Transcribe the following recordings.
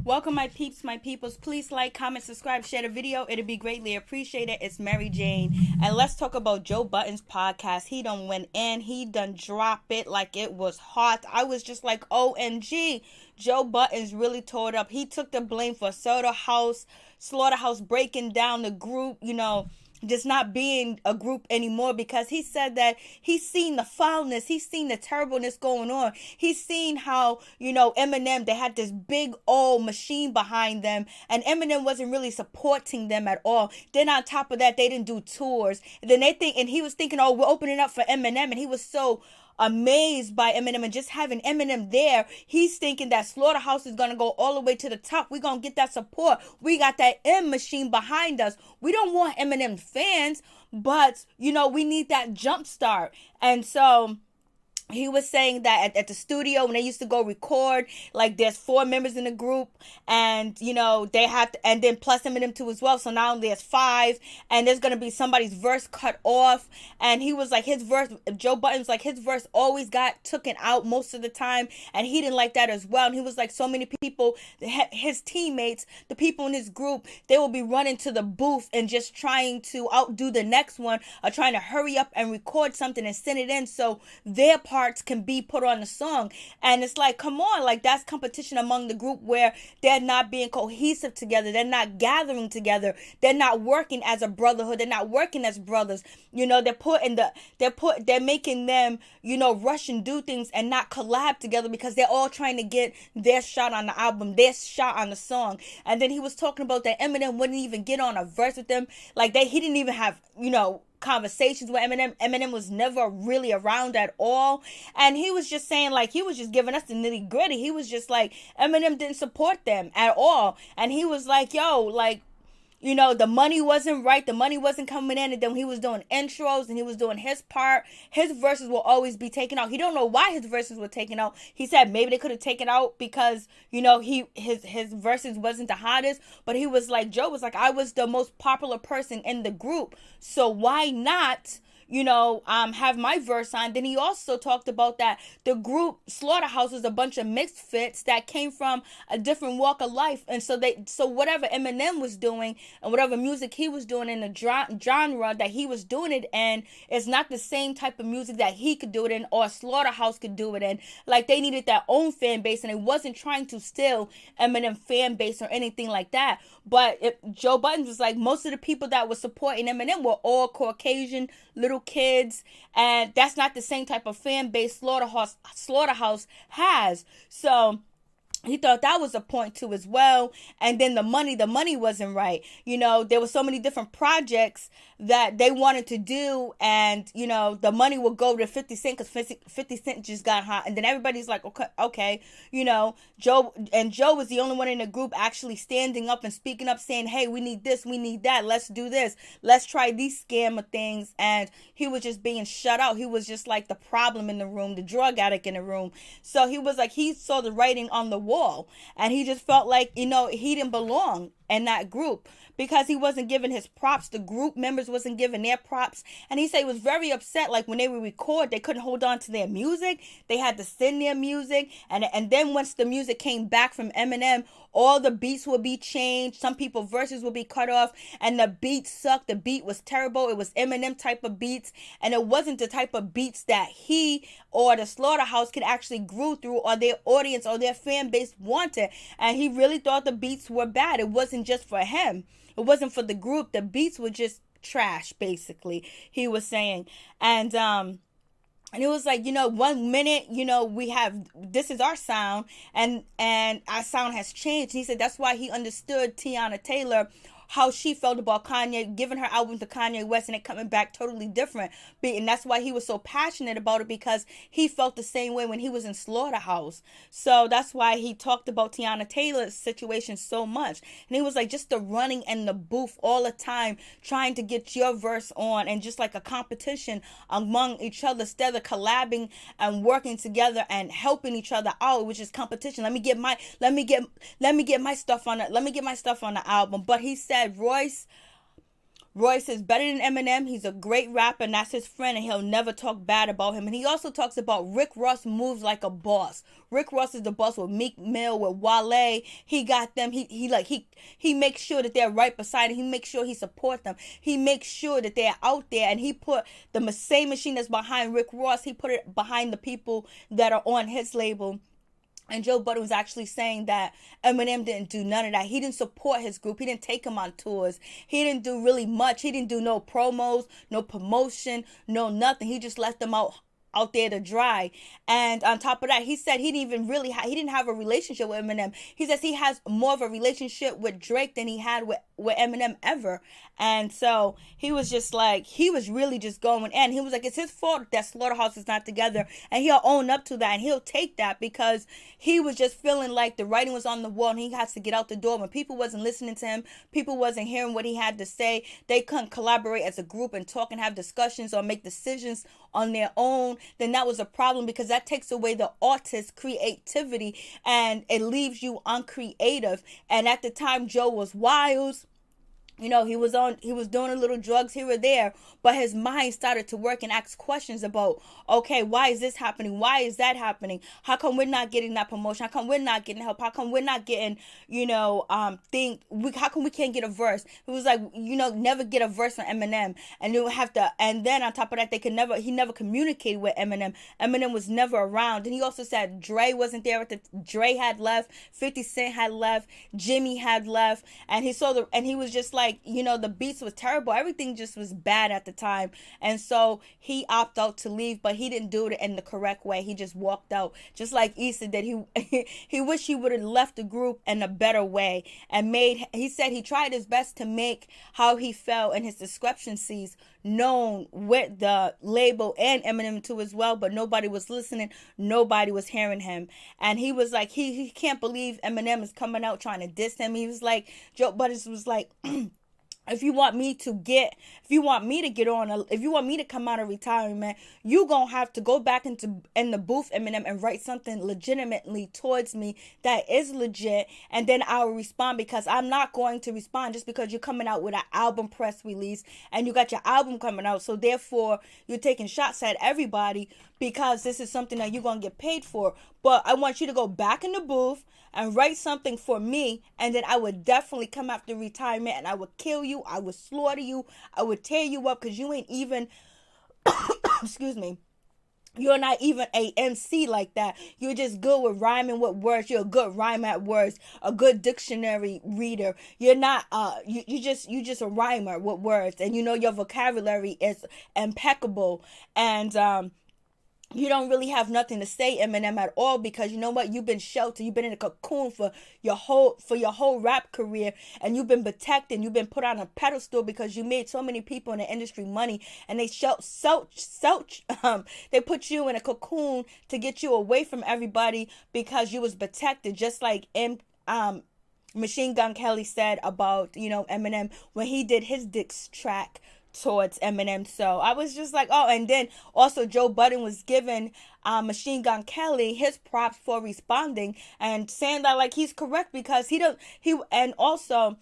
Welcome, my peeps, my peoples. Please like, comment, subscribe, share the video. It'll be greatly appreciated. It's Mary Jane. And let's talk about Joe Budden's podcast. He done went in. He done drop it like it was hot. I was just like, OMG. Joe Budden's really tore up. He took the blame for Slaughterhouse breaking down the group, just not being a group anymore, because he said that he's seen the foulness, he's seen the terribleness going on. He's seen how, Eminem, they had this big old machine behind them, and Eminem wasn't really supporting them at all. Then on top of that, they didn't do tours. And then and he was thinking, oh, we're opening up for Eminem, and he was so amazed by Eminem and just having Eminem there. He's thinking that Slaughterhouse is gonna go all the way to the top. We're gonna get that support. We got that M machine behind us. We don't want Eminem fans, but we need that jump start. And so he was saying that at the studio, when they used to go record, like there's 4 members in the group, and they have to, and then plus Eminem too as well, so now there's 5, and there's gonna be somebody's verse cut off. And he was like, Joe Budden's like, his verse always got taken out most of the time, and he didn't like that as well. And he was like, so many people, his teammates, the people in his group, they will be running to the booth and just trying to outdo the next one, or trying to hurry up and record something and send it in so their parts can be put on the song. And it's like, come on, like that's competition among the group, where they're not being cohesive together, they're not gathering together, they're not working as a brotherhood, they're not working as brothers. They're making them rush and do things and not collab together, because they're all trying to get their shot on the album, their shot on the song. And then he was talking about that Eminem wouldn't even get on a verse with them, like he didn't even have conversations with Eminem. Eminem was never really around at all. And he was just saying, like, he was just giving us the nitty gritty. He was just like, Eminem didn't support them at all. And he was like, yo, like, the money wasn't right. The money wasn't coming in. And then he was doing intros and he was doing his part. His verses will always be taken out. He don't know why his verses were taken out. He said maybe they could have taken out because, his verses wasn't the hottest. But he was like, Joe was like, I was the most popular person in the group, so why not have my verse on. Then he also talked about that the group Slaughterhouse was a bunch of misfits that came from a different walk of life. And so whatever Eminem was doing and whatever music he was doing in the genre that he was doing it in, is not the same type of music that he could do it in, or Slaughterhouse could do it in. Like, they needed their own fan base, and it wasn't trying to steal Eminem fan base or anything like that. But Joe Budden was like, most of the people that were supporting Eminem were all Caucasian little kids, and that's not the same type of fan base Slaughterhouse has. So he thought that was a point too as well. And then the money wasn't right. There were so many different projects that they wanted to do, and the money would go to 50 Cent because 50 Cent just got hot. And then everybody's like, okay, Joe was the only one in the group actually standing up and speaking up, saying, hey, we need this, we need that, let's do this, let's try these scammer things. And he was just being shut out. He was just like the problem in the room, the drug addict in the room. So he was like, he saw the writing on the wall, and he just felt like he didn't belong in that group, because he wasn't giving his props. The group members wasn't giving their props. And he said he was very upset, like when they would record, they couldn't hold on to their music. They had to send their music, and then once the music came back from Eminem, all the beats would be changed. Some people's verses would be cut off, and the beat sucked. The beat was terrible. It was Eminem type of beats, and it wasn't the type of beats that he or the Slaughterhouse could actually grow through, or their audience or their fan base wanted. And he really thought the beats were bad. It wasn't just for him. It wasn't for the group. The beats were just trash, basically, he was saying. And it was like, 1 minute, we have, this is our sound, and our sound has changed. And he said that's why he understood Tiana Taylor, how she felt about Kanye, giving her album to Kanye West, and it coming back totally different. And that's why he was so passionate about it, because he felt the same way when he was in Slaughterhouse. So that's why he talked about Tiana Taylor's situation so much. And he was like, just the running and the booth all the time, trying to get your verse on, and just like a competition among each other, instead of collabing and working together and helping each other out, which is competition. Let me get my stuff on it. Let me get my stuff on the album. But he said Roy says, better than Eminem. He's a great rapper and that's his friend and he'll never talk bad about him. And he also talks about Rick Ross moves like a boss. Rick Ross is the boss with Meek Mill, with Wale. He got them. He makes sure that they're right beside him. He makes sure he supports them. He makes sure that they're out there. And he put the same machine that's behind Rick Ross, he put it behind the people that are on his label. And Joe Budden was actually saying that Eminem didn't do none of that. He didn't support his group. He didn't take him on tours. He didn't do really much. He didn't do no promos, no promotion, no nothing. He just left them out there to dry. And on top of that, he said he didn't have a relationship with Eminem. He says he has more of a relationship with Drake than he had with Eminem ever. And so he was just like, he was really just going in. He was like, it's his fault that Slaughterhouse is not together, and he'll own up to that and he'll take that, because he was just feeling like the writing was on the wall and he has to get out the door. When people wasn't listening to him, people wasn't hearing what he had to say, they couldn't collaborate as a group and talk and have discussions or make decisions on their own, then that was a problem, because that takes away the artist's creativity and it leaves you uncreative. And at the time, Joe was wild. You know, he was doing a little drugs here or there, but his mind started to work and ask questions about, okay, why is this happening? Why is that happening? How come we're not getting that promotion? How come we're not getting help? How come we're not getting, how come we can't get a verse? It was like, never get a verse on Eminem. And you have to, and then on top of that, he never communicated with Eminem. Eminem was never around. And he also said Dre wasn't there Dre had left, 50 Cent had left, Jimmy had left, and he was just like, the beats was terrible. Everything just was bad at the time. And so he opted out to leave, but he didn't do it in the correct way. He just walked out. Just like Issa did. He wished he would have left the group in a better way and he said he tried his best to make how he felt and his discrepancies known with the label and Eminem too as well, but nobody was listening. Nobody was hearing him. And he was like, he can't believe Eminem is coming out trying to diss him. He was like, Joe Budden was like, if you want me to come out of retirement, you gonna have to go back in the booth, Eminem, and write something legitimately towards me that is legit, and then I will respond, because I'm not going to respond just because you're coming out with an album press release and you got your album coming out. So therefore, you're taking shots at everybody because this is something that you're gonna get paid for. But I want you to go back in the booth and write something for me, and then I would definitely come after retirement and I would kill you, I would slaughter you, I would tear you up, because you ain't even excuse me, you're not even a MC like that. You're just good with rhyming with words. You're a good rhyme at words, a good dictionary reader. You're not you just a rhymer with words, and your vocabulary is impeccable. And you don't really have nothing to say, Eminem, at all, because you know what? You've been sheltered. You've been in a cocoon for your whole rap career, and you've been protected. You've been put on a pedestal because you made so many people in the industry money, and they they put you in a cocoon to get you away from everybody because you was protected, just like Machine Gun Kelly said about Eminem when he did his diss track towards Eminem. So I was just like, oh, and then also Joe Budden was giving Machine Gun Kelly his props for responding and saying that like he's correct, because and also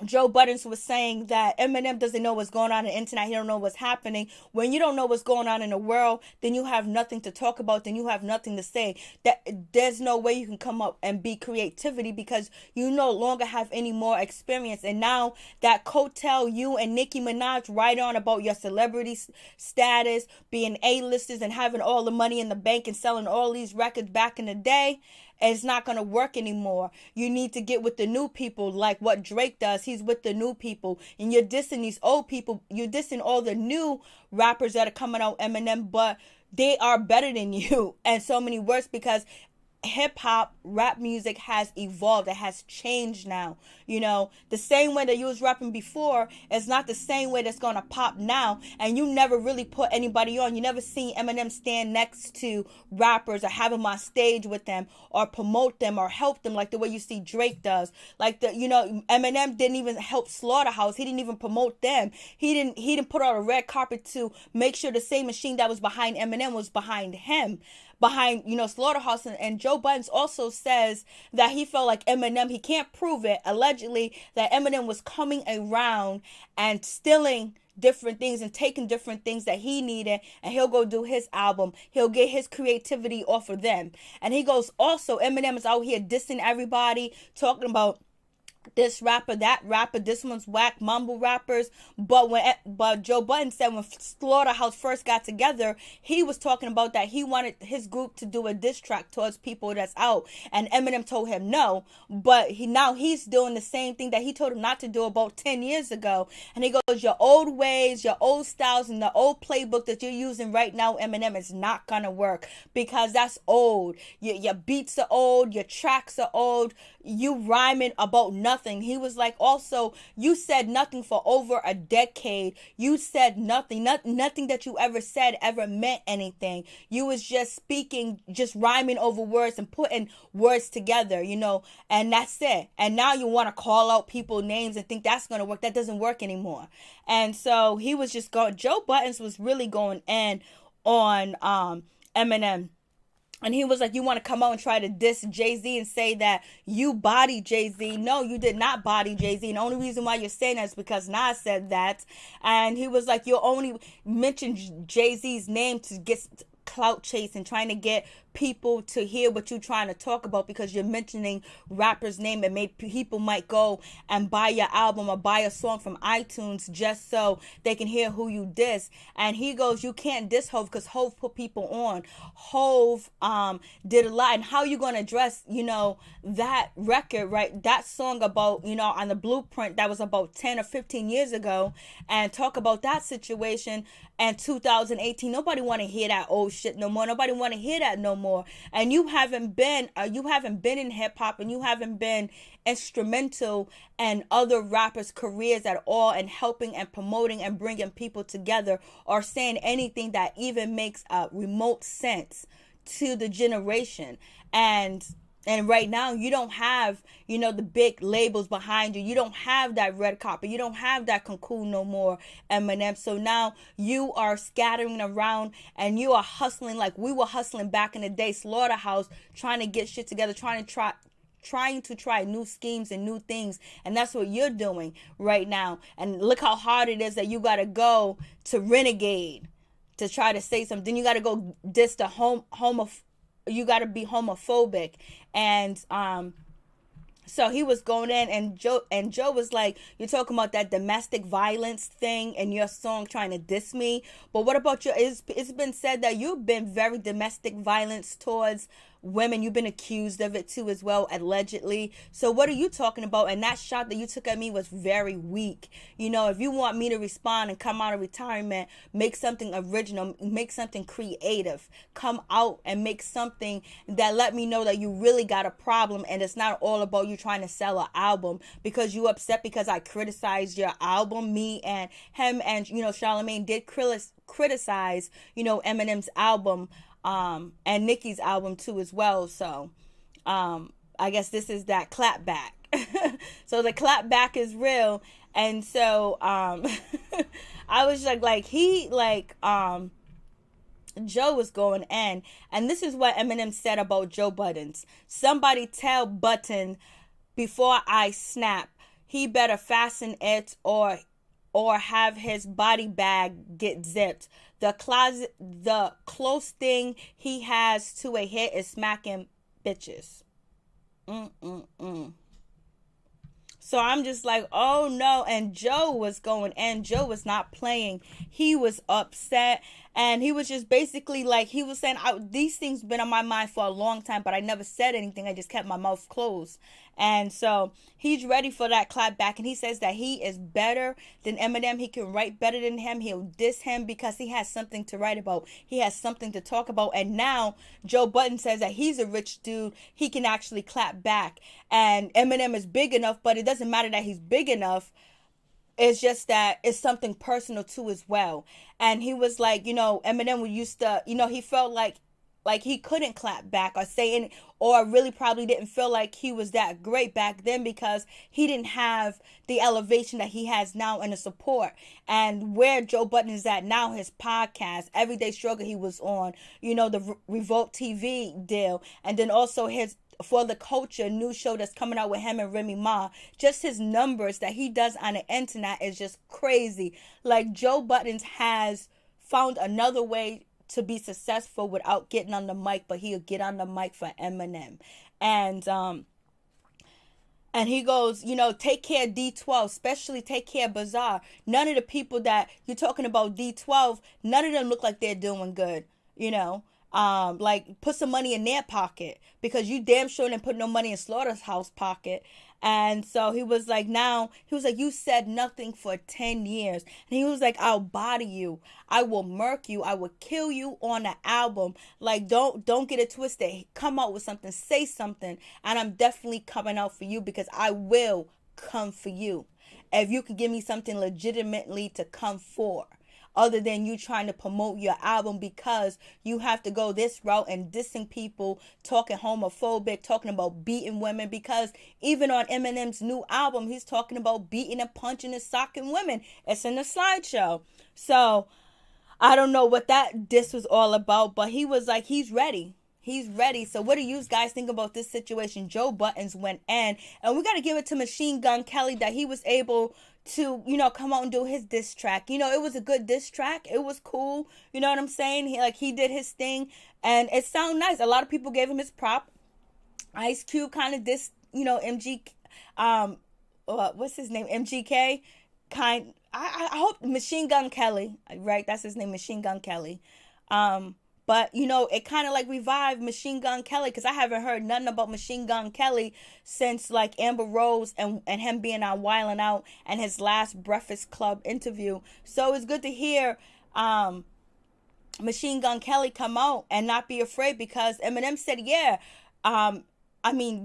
Joe Budden was saying that Eminem doesn't know what's going on the internet. He don't know what's happening. When you don't know what's going on in the world, then you have nothing to talk about. Then you have nothing to say. That there's no way you can come up and be creativity, because you no longer have any more experience. And now that coattail you and Nicki Minaj write on about your celebrity status, being A-listers and having all the money in the bank and selling all these records back in the day, it's not going to work anymore. You need to get with the new people, like what Drake does. He's with the new people. And you're dissing these old people. You're dissing all the new rappers that are coming out, Eminem, but they are better than you. And so many worse, because hip-hop, rap music has evolved. It has changed now. The same way that you was rapping before is not the same way that's going to pop now. And you never really put anybody on. You never seen Eminem stand next to rappers or have them on stage with them or promote them or help them like the way you see Drake does. Like Eminem didn't even help Slaughterhouse. He didn't even promote them. He didn't put out a red carpet to make sure the same machine that was behind Eminem was behind him. behind, Slaughterhouse. And Joe Budden also says that he felt like Eminem, he can't prove it, allegedly, that Eminem was coming around and stealing different things and taking different things that he needed, and he'll go do his album. He'll get his creativity off of them. And he goes, also, Eminem is out here dissing everybody, talking about this rapper, that rapper, this one's whack, mumble rappers. But Joe Budden said when Slaughterhouse first got together, he was talking about that he wanted his group to do a diss track towards people that's out, and Eminem told him no. But he's doing the same thing that he told him not to do about 10 years ago. And he goes, your old ways, your old styles, and the old playbook that you're using right now, Eminem, is not gonna work, because that's old. Your beats are old, your tracks are old, you rhyming about nothing. He was like, also, you said nothing for over a decade. You said nothing. Nothing that you ever said ever meant anything. You was just speaking, just rhyming over words and putting words together, and that's it. And now you want to call out people's names and think that's going to work. That doesn't work anymore. And so he was just going, Joe Budden was really going in on Eminem. And he was like, you want to come out and try to diss Jay-Z and say that you bodied Jay-Z. No, you did not body Jay-Z. And the only reason why you're saying that is because Nas said that. And he was like, you only mentioned Jay-Z's name to get clout chase and trying to get people to hear what you're trying to talk about, because you're mentioning rappers' name, and people might go and buy your album or buy a song from iTunes just so they can hear who you diss. And he goes, you can't diss Hove because Hove put people on. Hove did a lot. And how you going to address, that record, right? That song about, on the Blueprint that was about 10 or 15 years ago, and talk about that situation. And 2018, nobody want to hear that old shit no more. Nobody want to hear that no more. And you haven't been in hip hop, and you haven't been instrumental in other rappers' careers at all, and helping and promoting and bringing people together, or saying anything that even makes a remote sense to the generation. And right now, you don't have, the big labels behind you. You don't have that red carpet. You don't have that cocoon no more, Eminem. So now you are scattering around, and you are hustling like we were hustling back in the day, Slaughterhouse, trying to get shit together, trying to try new schemes and new things. And that's what you're doing right now. And look how hard it is that you got to go to Renegade to try to say something. Then you got to go diss the you got to be homophobic. And so he was going in, and Joe was like, you're talking about that domestic violence thing in your song, trying to diss me. But what about you? It's been said that you've been very domestic violence towards women. You've been accused of it too as well, allegedly. So what are you talking about? And that shot that you took at me was very weak. If you want me to respond and come out of retirement, make something original, make something creative, come out and make something that let me know that you really got a problem, and it's not all about you trying to sell an album because you upset because I criticized your album. Me and him and Charlamagne did criticize Eminem's album, and Nicki's album too as well. So I guess this is that clap back. So the clap back is real. And so I was Joe was going in, and this is what Eminem said about Joe Budden's. Somebody tell Budden before I snap, he better fasten it or have his body bag get zipped. The close thing he has to a hit is smacking bitches. So I'm just like, oh no. And Joe was going in. Joe was not playing. He was upset. And he was just basically like, he was saying, these things been on my mind for a long time, but I never said anything. I just kept my mouth closed. And so he's ready for that clap back. And he says that he is better than Eminem. He can write better than him. He'll diss him because he has something to write about. He has something to talk about. And now Joe Budden says that he's a rich dude. He can actually clap back. And Eminem is big enough, but it doesn't matter that he's big enough. It's just that it's something personal too as well. And he was like, Eminem used to, he felt like like he couldn't clap back or say any, or really probably didn't feel like he was that great back then because he didn't have the elevation that he has now and the support. And where Joe Budden is at now, his podcast, Everyday Struggle, he was on, you know, the Revolt TV deal, and then also his For the Culture new show that's coming out with him and Remy Ma. Just his numbers that he does on the internet is just crazy. Like, Joe Budden has found another way to be successful without getting on the mic, but he'll get on the mic for Eminem. And he goes, you know, take care of D12, especially take care of Bazaar. None of the people that you're talking about, D12, none of them look like they're doing good, you know. Like, put some money in their pocket, because you damn sure didn't put no money in Slaughterhouse pocket. And so he was like, you said nothing for 10 years. And he was like, I'll body you. I will murk you. I will kill you on the album. Like, don't get it twisted. Come out with something. Say something. And I'm definitely coming out for you, because I will come for you. If you could give me something legitimately to come for, other than you trying to promote your album, because you have to go this route and dissing people, talking homophobic, talking about beating women, because even on Eminem's new album, he's talking about beating and punching and socking women. It's in the slideshow. So I don't know what that diss was all about, but he was like, he's ready. He's ready. So what do you guys think about this situation? Joe Buttons went in, and we got to give it to Machine Gun Kelly that he was able to, you know, come out and do his diss track. You know, it was a good diss track. It was cool. You know what I'm saying? He did his thing, and it sounded nice. A lot of people gave him his prop. Ice Cube kind of dissed, you know, what's his name? MGK. I hope Machine Gun Kelly, right? That's his name, Machine Gun Kelly. But, you know, it kind of like revived Machine Gun Kelly, because I haven't heard nothing about Machine Gun Kelly since like Amber Rose and him being on Wildin' Out and his last Breakfast Club interview. So it's good to hear Machine Gun Kelly come out and not be afraid, because Eminem said, yeah,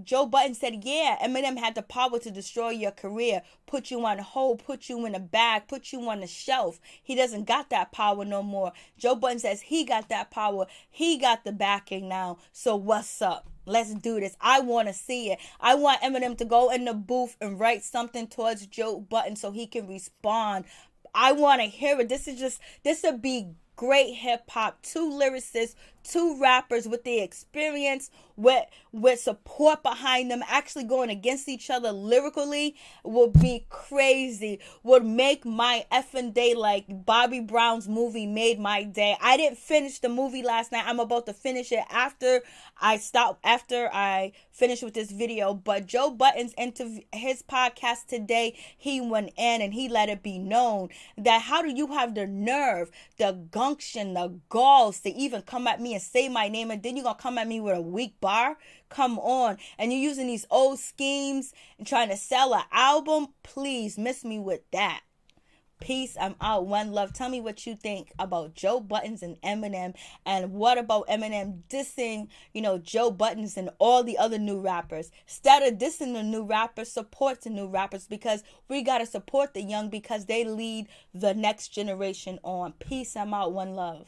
Joe Budden said, yeah, Eminem had the power to destroy your career, put you on hold, put you in a bag, put you on the shelf. He doesn't got that power no more. Joe Budden says he got that power. He got the backing now. So what's up? Let's do this. I want to see it. I want Eminem to go in the booth and write something towards Joe Budden so he can respond. I want to hear it. This would be great hip hop. Two lyricists, two rappers with the experience, with support behind them, actually going against each other lyrically, would be crazy. Would make my effing day like Bobby Brown's movie made my day. I didn't finish the movie last night. I'm about to finish it after I finish with this video. But Joe Budden's interview, his podcast today, he went in and he let it be known that how do you have the nerve, the gumption, the galls to even come at me and say my name, and then you're gonna come at me with a weak bar? Come on. And you're using these old schemes and trying to sell an album? Please miss me with that. Peace. I'm out. One love. Tell me what you think about Joe Buttons and Eminem, and what about Eminem dissing, you know, Joe Buttons and all the other new rappers. Instead of dissing the new rappers, support the new rappers, because we got to support the young, because they lead the next generation on. Peace. I'm out. One love.